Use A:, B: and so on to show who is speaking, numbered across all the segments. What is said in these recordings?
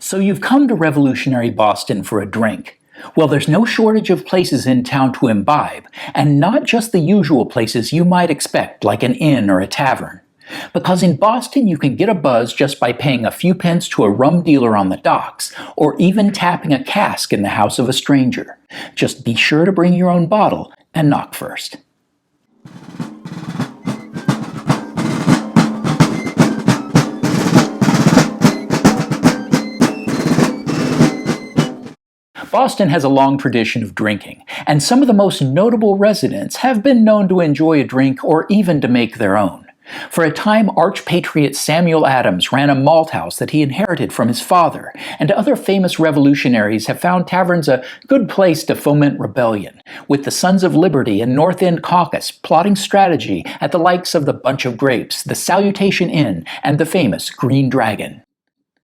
A: So you've come to revolutionary Boston for a drink. Well, there's no shortage of places in town to imbibe, and not just the usual places you might expect, like an inn or a tavern. Because in Boston you can get a buzz just by paying a few pence to a rum dealer on the docks, or even tapping a cask in the house of a stranger. Just be sure to bring your own bottle and knock first. Boston has a long tradition of drinking, and some of the most notable residents have been known to enjoy a drink or even to make their own. For a time, arch-patriot Samuel Adams ran a malt house that he inherited from his father, and other famous revolutionaries have found taverns a good place to foment rebellion, with the Sons of Liberty and North End Caucus plotting strategy at the likes of the Bunch of Grapes, the Salutation Inn, and the famous Green Dragon.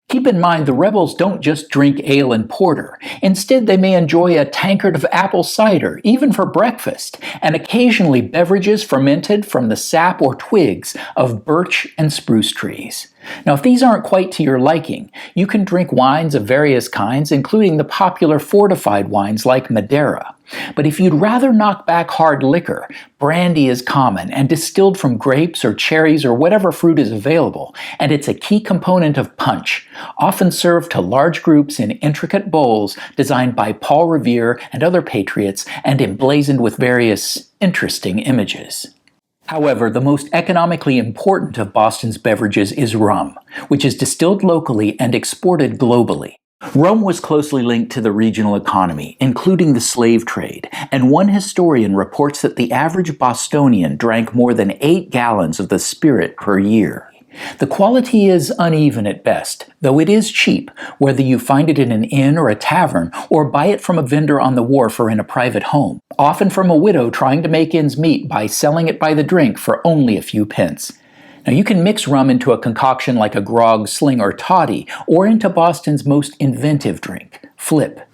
A: Keep in mind the rebels don't just drink ale and porter. Instead, they may enjoy a tankard of apple cider, even for breakfast, and occasionally beverages fermented from the sap or twigs of birch and spruce trees. Now, if these aren't quite to your liking, you can drink wines of various kinds, including the popular fortified wines like Madeira. But if you'd rather knock back hard liquor, brandy is common and distilled from grapes or cherries or whatever fruit is available, and it's a key component of punch, often served to large groups in intricate bowls designed by Paul Revere and other patriots and emblazoned with various interesting images. However, the most economically important of Boston's beverages is rum, which is distilled locally and exported globally. Rum was closely linked to the regional economy, including the slave trade, and one historian reports that the average Bostonian drank more than 8 gallons of the spirit per year. The quality is uneven at best, though it is cheap, whether you find it in an inn or a tavern, or buy it from a vendor on the wharf or in a private home, often from a widow trying to make ends meet by selling it by the drink for only a few pence. Now, you can mix rum into a concoction like a grog, sling, or toddy, or into Boston's most inventive drink, flip.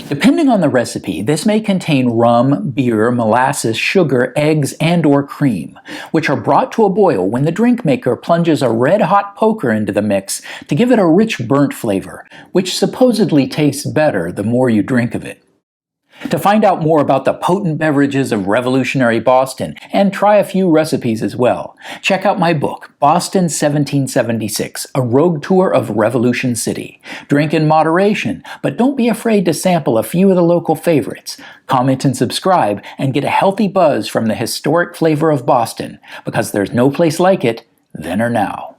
A: Depending on the recipe, this may contain rum, beer, molasses, sugar, eggs, and/or cream, which are brought to a boil when the drink maker plunges a red-hot poker into the mix to give it a rich burnt flavor, which supposedly tastes better the more you drink of it. To find out more about the potent beverages of revolutionary Boston, and try a few recipes as well, check out my book, Boston 1776, A Rogue Tour of Revolution City. Drink in moderation, but don't be afraid to sample a few of the local favorites. Comment and subscribe, and get a healthy buzz from the historic flavor of Boston, because there's no place like it then or now.